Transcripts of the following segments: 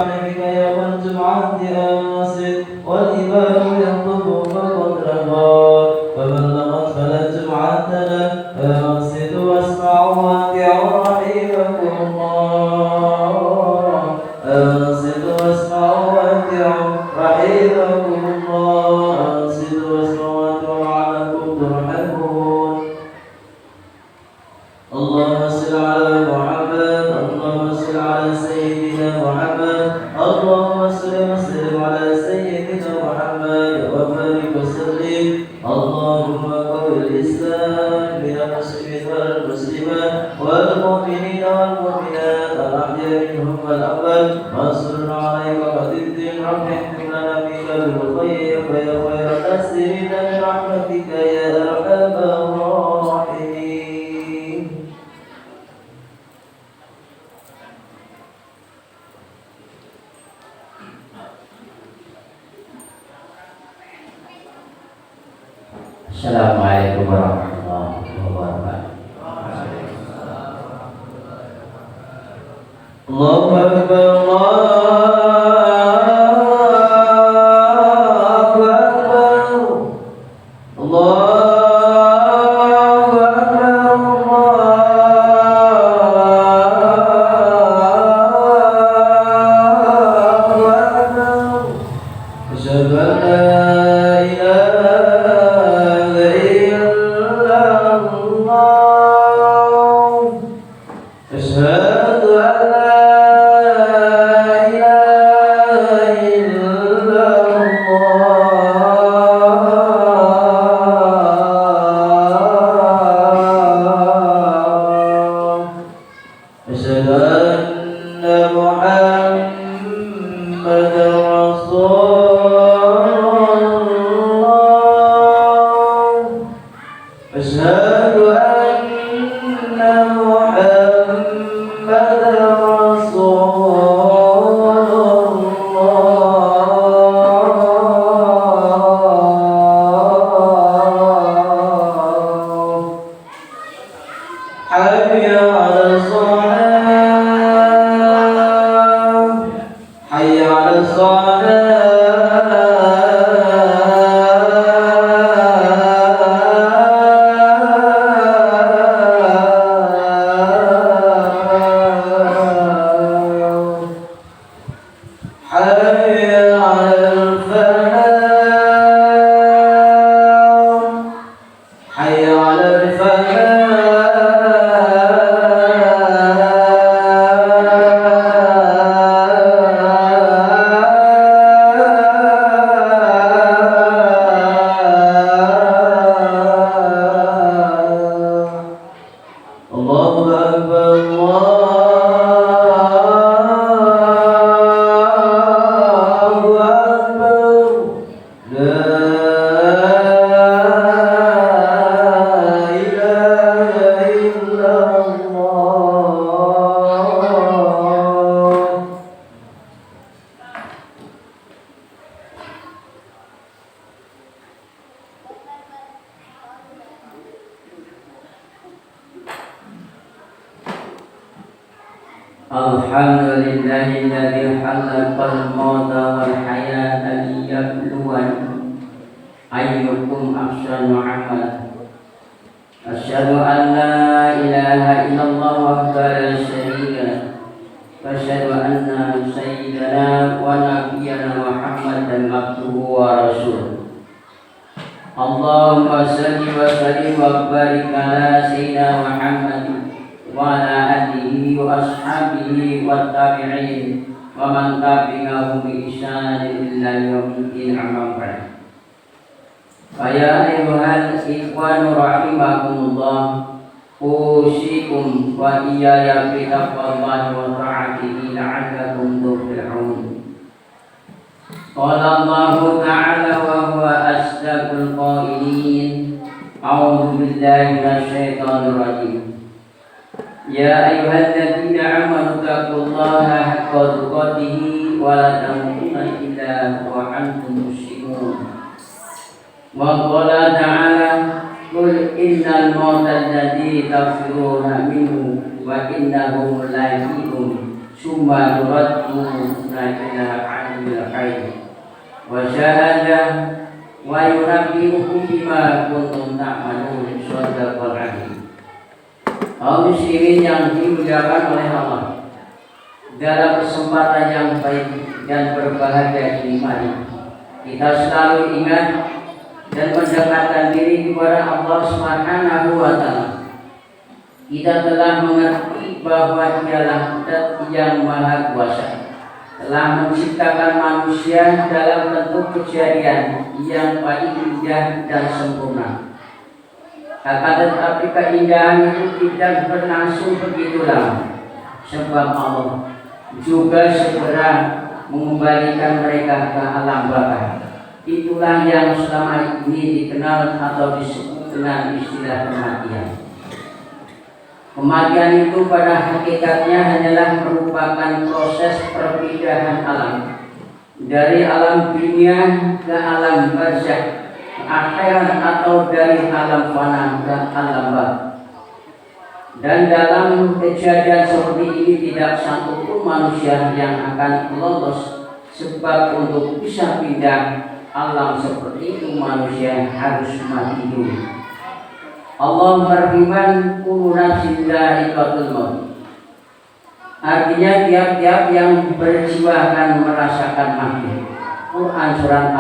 بك يوم الجمعة آسف والإمام يخطب فقد رفض فبلغت فلا جمعة له أنصتوا واسمعوا وأطيعوا رحمكم الله أنصتوا واسمعوا وأطيعوا رحمكم الله أنصتوا واسمعوا وأطيعوا لعلكم ترحمون اللهم صل على محمد اللهم صل على سيدنا محمد اللهم صل وسلم على سيدنا محمد وبارك وسلم اللهم قوي الإسلام من المسلمين والمسلمات والمؤمنين والمؤمنات الأحياء منهم والأموات وانصرنا عليك وقدر رحمتك لنا بك بالخير فيا خير الناصرين برحمتك يا أرحم الراحمين. Assalamualaikum warahmatullahi wabarakatuh. Allahu Akbar, Allahu Akbar, Allahu Akbar, Allahu Akbar. Asyhadu an la ilaha illallah. Asyhadu an la أشهد أن محمدا رسول الله أشهد أن محمدا رسول الله حي على الصلاة حي على الصلاة حي على الفلاح حي على الفلاح. الله أكبر الله أكبر لا إله إلا الله. Alhamdulillahilladzi khalaqal mauta wal hayata liyabluwakum ayyukum ahsanu amala. Asyhadu an la ilaha illallah wahdahu la syarika lahu wa asyhadu anna sayyidana wa nabiyyana Muhammadan abduhu wa rasuluh. Allahumma shalli wa sallim wa barik ala sayyidina Muhammadin wa ala alihi wa ashabihi wa tabi'in wa man tabi'ahum bi ihsan ila yaumil din, amma ba'd. Fa ya ayyuhal ikhwanu rahimakumullah, usikum wa iyaya bi taqwallahi wa ta'atihi la'allakum tuflihun. Qala Allahu ta'ala wa huwa asdaqul qailin. A'udzu billahi minasy syaithanir rajim. Ya ayyuhalladzina amanu taqullaha haqqa tuqatih wa la tamutunna illa wa antum muslimun. Wa qala ta'ala qul innal mauta alladzi tafirruna minhu wa innahu lahikum summa nuraddu ila alimil ghaib wa syahadah wa yunabbi'ukum bima kuntum ta'malun. Shadaqal azim. Kaum muslimin yang dimuliakan oleh Allah, dalam kesempatan yang baik dan berbahagia ini, mari kita selalu ingat dan mendekatkan diri kepada Allah Subhanahu wa Ta'ala. Kita telah mengerti bahwa Dialah Zat yang Maha Kuasa, telah menciptakan manusia dalam bentuk kejadian yang paling indah dan sempurna. Akan tetapi keindahan itu tidak berlangsung begitu lama, sebab Allah juga segera mengembalikan mereka ke alam baka. Itulah yang selama ini dikenal atau disebut dengan istilah kematian. Kematian itu pada hakikatnya hanyalah merupakan proses perpindahan alam dari alam dunia ke alam barzakh akhirat, atau dari alam fana ke alam barzakh. Dan dalam kejadian seperti ini tidak satu pun manusia yang akan lolos, sebab untuk bisa pindah alam seperti itu manusia harus mati dulu. Allah berfirman, kullu nafsin dha'iqatul maut. Artinya tiap-tiap yang berjiwa akan merasakan mati. Quran surat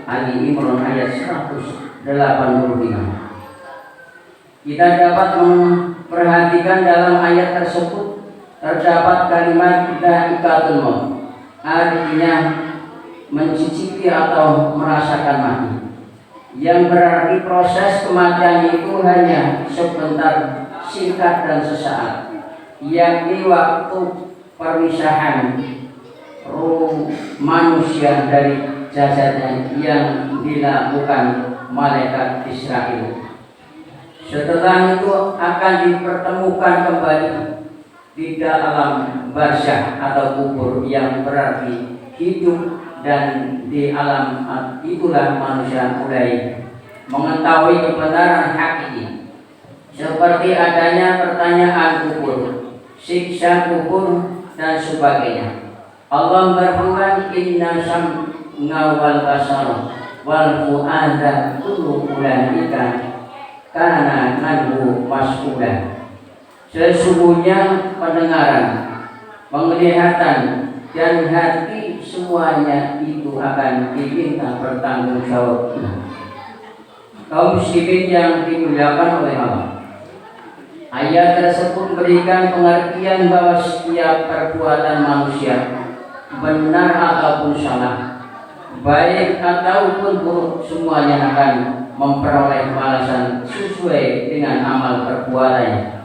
Ali Imran ayat 185. Kita dapat memperhatikan dalam ayat tersebut terdapat kalimat dha'iqatul maut, artinya mencicipi atau merasakan mati, yang berarti proses kematian itu hanya sebentar, singkat dan sesaat, yakni waktu perpisahan ruh manusia dari jasadnya yang dilakukan malaikat Israel. Setelah itu akan dipertemukan kembali di dalam barzakh atau kubur, yang berarti hidup, dan di alam itulah manusia mulai mengetahui kebenaran hakiki, seperti adanya pertanyaan kubur, siksa kubur, dan sebagainya. Allah berfirman, inna sam'a wal basara wal fu'ada kullu ulaika kana anhu mas'ula. Sesungguhnya pendengaran, penglihatan, dan hati semuanya itu akan diminta bertanggung jawab. Kaum muslimin yang dimuliakan oleh Allah, ayat tersebut memberikan pengertian bahwa setiap perbuatan manusia, benar ataupun salah, baik ataupun buruk, semuanya akan memperoleh balasan sesuai dengan amal perbuatannya.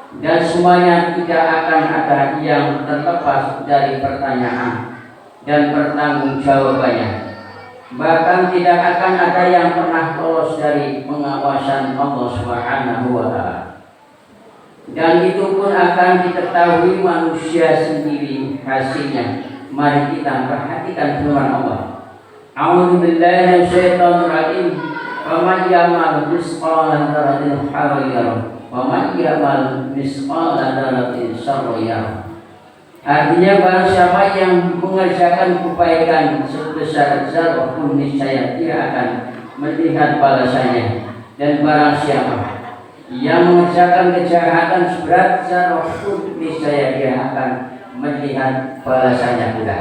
Dan semuanya tidak akan ada yang terlepas dari pertanyaan dan pertanggungjawabannya. Bahkan tidak akan ada yang pernah lolos dari pengawasan Allah Subhanahu wa Ta'ala. Dan itu pun akan diketahui manusia sendiri hasilnya. Mari kita perhatikan firman Allah. A'udzu billahi minasyaitonir rajim. Wa man ya'mal mithqala dzarratin khairan yarah. Wa man ya'mal mithqala dzarratin syarran yarah. Artinya barang siapa yang mengerjakan kebaikan sebesar zarah pun niscaya dia akan melihat balasannya, dan barang siapa yang mengerjakan kejahatan seberat zarah pun niscaya dia akan melihat balasannya pula.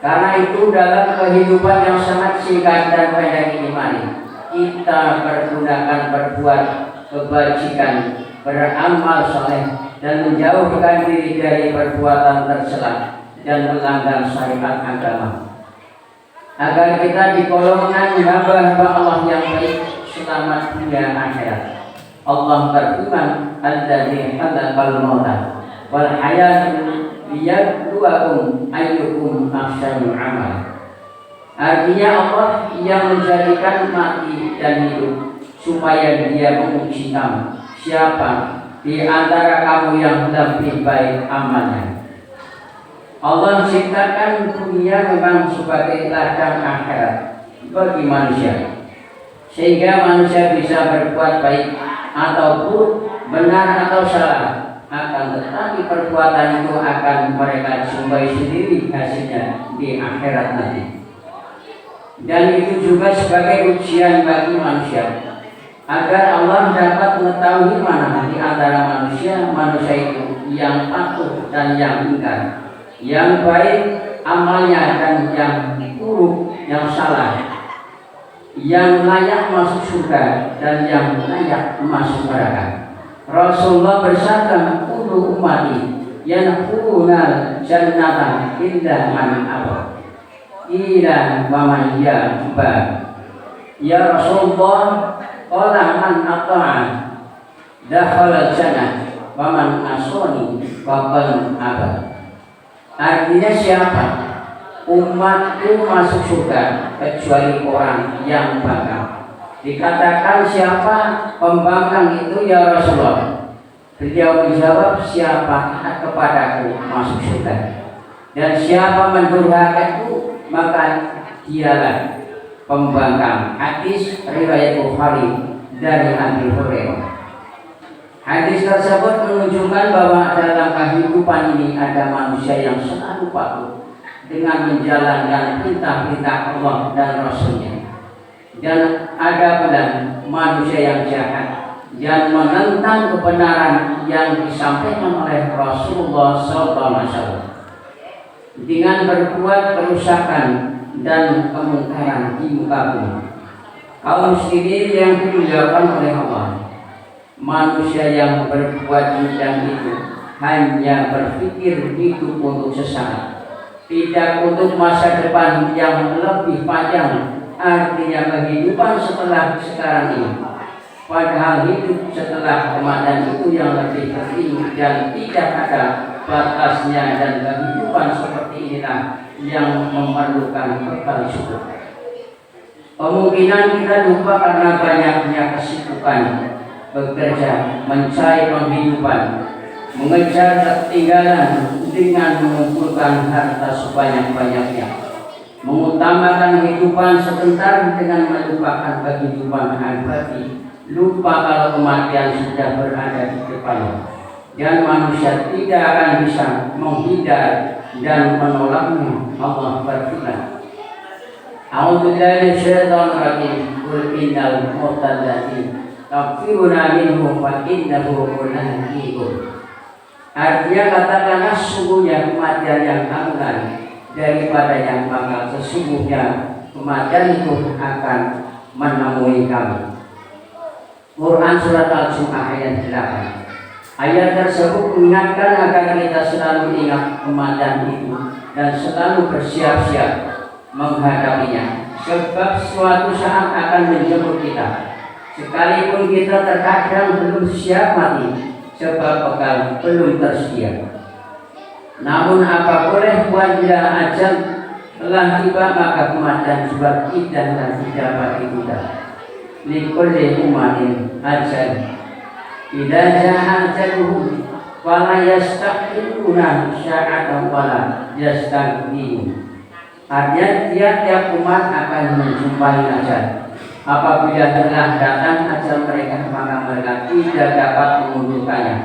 Karena itu dalam kehidupan yang sangat singkat dan pendek ini, mari kita pergunakan berbuat kebajikan, beramal saleh, dan menjauhkan diri dari perbuatan tercela dan melanggar syariat agama, agar kita digolongkan hamba-hamba Allah yang baik selamat dunia akhirat. Allah berfirman, "Alladzi khalaqal mauta wal hayata liyabluwakum ayyukum ahsanu amala." Artinya Allah yang menjadikan mati dan hidup supaya Dia menguji kamu, siapa di antara kamu yang lebih baik amalnya. Allah menciptakan dunia memang sebagai ladang akhirat bagi manusia, sehingga manusia bisa berbuat baik atau buruk, benar atau salah, akan tetapi perbuatan itu akan mereka jumpai sendiri hasilnya di akhirat nanti. Dan itu juga sebagai ujian bagi manusia agar Allah dapat mengetahui mana di antara manusia itu yang patuh dan yang ingkar, yang baik amalnya dan yang buruk, yang salah, yang layak masuk surga dan yang layak masuk neraka. Rasulullah bersabda, "Kullu ummati yadkhuluna jannata illa man aba." Ila wa man yaba. Ya Rasulullah, qala man ata'a dakhala jannah wa man asani faqad aba. Artinya siapa? Umatku masuk surga kecuali orang yang bangkang. Dikatakan siapa pembangkang itu ya Rasulullah? Beliau menjawab, siapa kepadaku masuk surga, dan siapa mendurhakaku maka dialah pembangkang. Hadis riwayat Bukhari dari Abi Hurairah. Hadis tersebut menunjukkan bahwa dalam kehidupan ini ada manusia yang selalu patuh dengan menjalankan perintah-perintah Allah dan Rasulnya, dan ada pula manusia yang jahat yang menentang kebenaran yang disampaikan oleh Rasulullah SAW dengan berbuat kerusakan dan kemungkaran di muka bumi. Kaum muslimin yang dimuliakan oleh Allah, manusia yang berbuat demikian itu hanya berpikir hidup untuk sesaat, tidak untuk masa depan yang lebih panjang, artinya kehidupan setelah sekarang ini. Padahal hidup setelah kematian itu yang lebih penting dan tidak ada batasnya, dan kehidupan seperti inilah yang memerlukan bekal syukur. Kemungkinan kita lupa karena banyaknya kesibukan bekerja, mencari penghidupan, mengejar ketinggalan dengan mengumpulkan harta sebanyak-banyaknya, mengutamakan kehidupan sebentar dengan melupakan kehidupan abadi, lupa kalau kematian sudah berada di depannya, dan manusia tidak akan bisa menghindar dan menolaknya. Allah berfirman, A'udzubillahi minasyaitonir rajim, qul innal mautal ladzi tafiruna minhu fa innahu mulaqikum. Artinya katakanlah, sungguhnya kematian yang kamu lari daripada yang bakal, sesungguhnya kematian itu akan menemui kamu. Quran Surat Al-Jumu'ah ayat 8. Ayat tersebut mengingatkan agar kita selalu ingat kematian itu dan selalu bersiap-siap menghadapinya, sebab suatu saat akan menjemput kita. Sekalipun kita terkadang belum siap mati, sebab bekal belum tersedia. Namun apa boleh buat, bila ajal telah tiba maka kematian juga tidak dapat ditunda. Likulli ummatin ajal, idza jaa ajaluhum fala yastakhiruna sya'atan wala yastaqdimun. Artinya tiap-tiap umat akan menjumpai ajal. Apabila telah datang ajal mereka, maka mereka tidak dapat mengundurkannya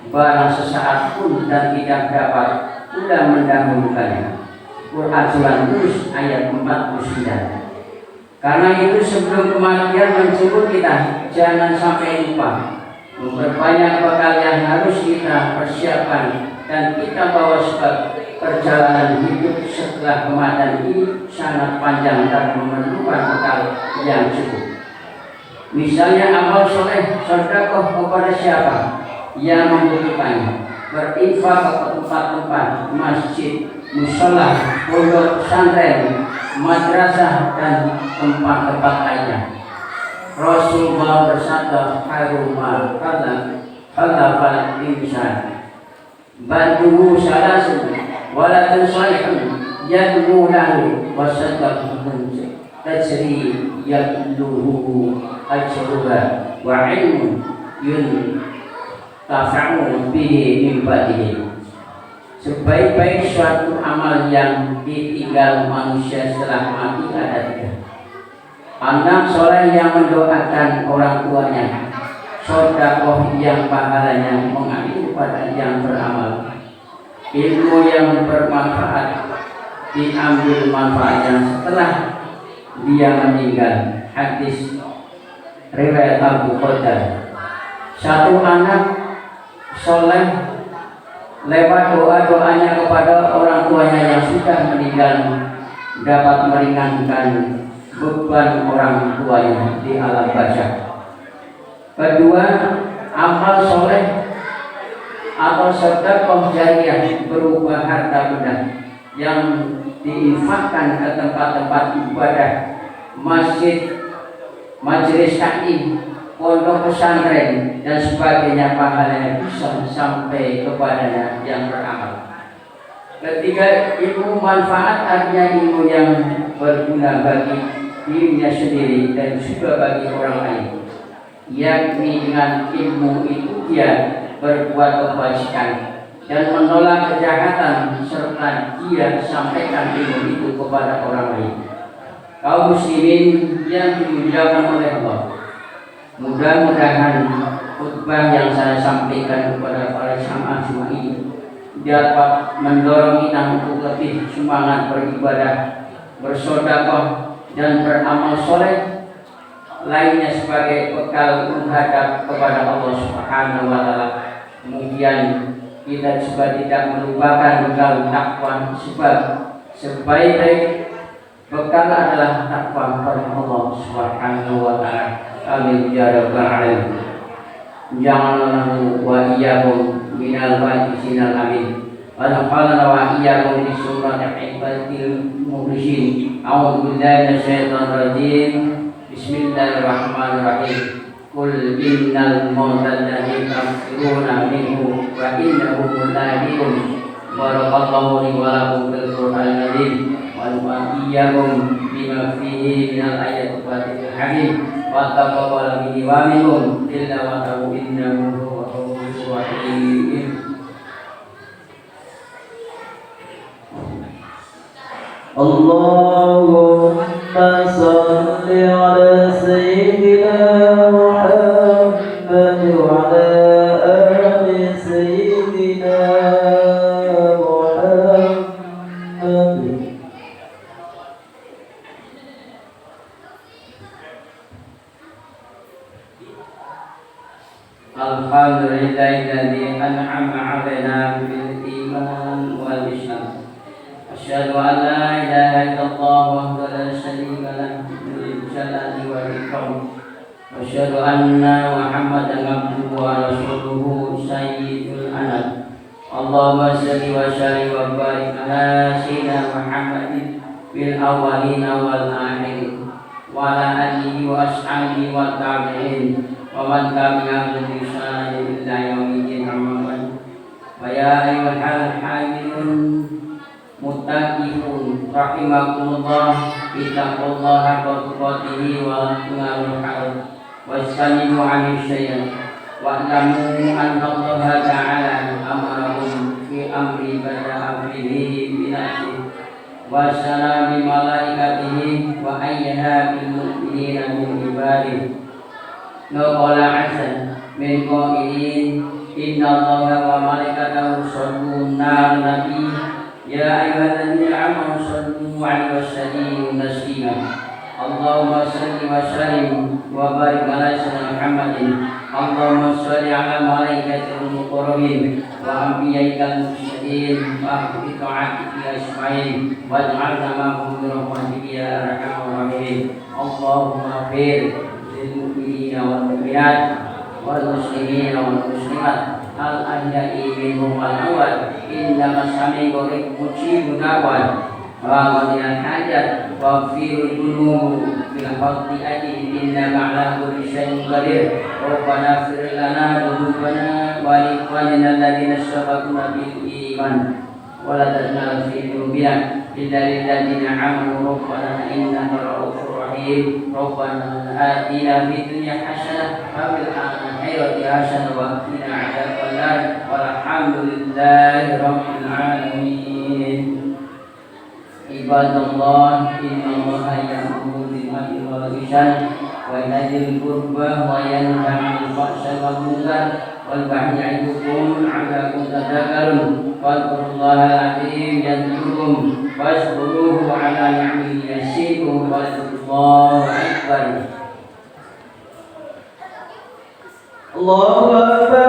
barang sesaat pun, dan tidak dapat pula mendahulukannya. Quran Surat Yunus ayat 49. Karena itu sebelum kematian menjemput kita, jangan sampai lupa memperbanyak bekal yang harus kita persiapkan dan kita bawa, sebab perjalanan hidup setelah kematian ini sangat panjang dan memerlukan bekal yang cukup. Misalnya amal soleh, sedekah kepada siapa yang membutuhkannya, berinfak ke tempat-tempat masjid, musola, pondok pesantren, madrasah, dan tempat-tempat lainnya. Rasulullah bersabda, "Haruma khalafal insan bantuhu salasun waladun salihun yad'u lahu wa sadaqatun tajri yadluhu ajruha wa ilmun yuntafa'u bihi min ba'dihi." Sebaik-baik suatu amal yang ditinggal manusia setelah mati ada tiga. Anak soleh yang mendoakan orang tuanya sedekah yang pahalanya mengalir kepada yang beramal, ilmu yang bermanfaat diambil manfaatnya setelah dia meninggal. Hadis riwayat Abu Qadar. Satu anak soleh lewat doa-doanya kepada orang tuanya yang sudah meninggal dapat meringankan beban orang tuanya di alam barzakh. Kedua, amal soleh atau sedekah jariyah berupa harta benda yang diinfakkan ke tempat-tempat ibadah, masjid, majelis taklim, pondok pesantren dan sebagainya, pahalanya bisa sampai kepadanya yang beramal. Ketiga, ilmu manfaat artinya ilmu yang berguna bagi dirinya sendiri dan juga bagi orang lain, yakni dengan ilmu itu dia berbuat kebajikan dan menolak kejahatan serta dia sampaikan ilmu itu kepada orang lain. Kaum muslimin yang dimuliakan oleh Allah, mudah-mudahan khutbah yang saya sampaikan kepada para jamaah semua ini dapat mendorong kita untuk lebih semangat beribadah, bersedekah dan beramal soleh lainnya sebagai bekal menghadap kepada Allah Subhanahu wa taala. Kemudian kita juga tidak melupakan bekal takwa, sebab sebaik-baik bekal adalah takwa kepada Allah Subhanahu wa taala. Amin ya rabbal alamin. Janganlah wa iyyakum minal fasiqin, amin. Wa nafa'ana wa iyyakum bis sunnati ibadil mukhlisin. A'udzu billahi minasyaitonir rajim. Bismillahirrahmanirrahim. Qul innal mautal ladzi tafiruna minhu wa innahu mulaqun. Barakallahu li wa lakum bil Qur'anil azim wa iyyakum bima fihi minal ayati wa dhikril hakim. Wa taqabbal minni wa minkum illa wa ta'ala innahu huwal ghafurur rahim. Allahumma salli ala sayyidina Muhammad wa ala ali sayyidina Muhammad. Alhamdulillahilladzi an'ama 'alaina bil iman wal islam. Asyhadu an la ilaha illallah wahdahu la syarika lahu dzul jalali wal ikram. Asyhadu anna Muhammadan abduhu wa rasuluhu sayyidul anam. Allahumma shalli wa sallim wa barik ala sayyidina Muhammadin bil awwalin wal akhirin wa ala alihi wa ashabihi wa tabi'in wa man tabi'ahum bi ihsan ila yaumil qiyamah. Wa ya ayyuhal hamilun muttaqun rahimakumullah, ittaqullaha haqqa tuqatih wa tunarul haram wa istanibu 'anil syai'an wa alamu anna Allah ta'ala amarakum fi amri bada'a fihi bi nafsihi wa syara bi malaikatihi wa ayyaha bil mu'minina min ibadihi. Qala 'azza min qailin inna Allaha wa malaikatahu yusholluna 'alan nabi ya ayyuhalladzina amanu shallu 'alaihi wa sallimu taslima. Allahumma shalli wa sallim wa barik ala sayyidina Muhammadin. Allahumma shalli ala malaikatil muqarrabin wa anbiya'ikal mursalin wa ahli ta'atika ajma'in waj'alna ma'hum bi rahmatika ya arhamar rahimin. Allahumma ighfir lil mu'minina wal mu'minat wal muslimina wal muslimat al ahya'i minhum wal amwat innaka sami'un qarib mujibud da'wat wa qadil hajat wa firul dhunub bil khati'ati innaka 'ala kulli syai'in qadir. Rabbana ighfir lana dhunubana wa li ikhwanina alladziina sabaquna bil iman wa la taj'al fi qulubina illa lil ladzina amanu rabbana innaka ra'ufur rahim. Rabbana atina fid dunya hasanah wa fil akhirati hasanah wa qina 'adzabannar. Walhamdulillahi rabbil alamin. Ibadallah, innallaha ya'muru bil 'adli wal ihsan وينادي القربى وينهى عن الفحشاء والمنكر والبغي يعظكم لعلكم تذكرون واذكروا الله العظيم يذكركم واشكروه على نعمه يزدكم واذكروا الله أكبر. الله أكبر.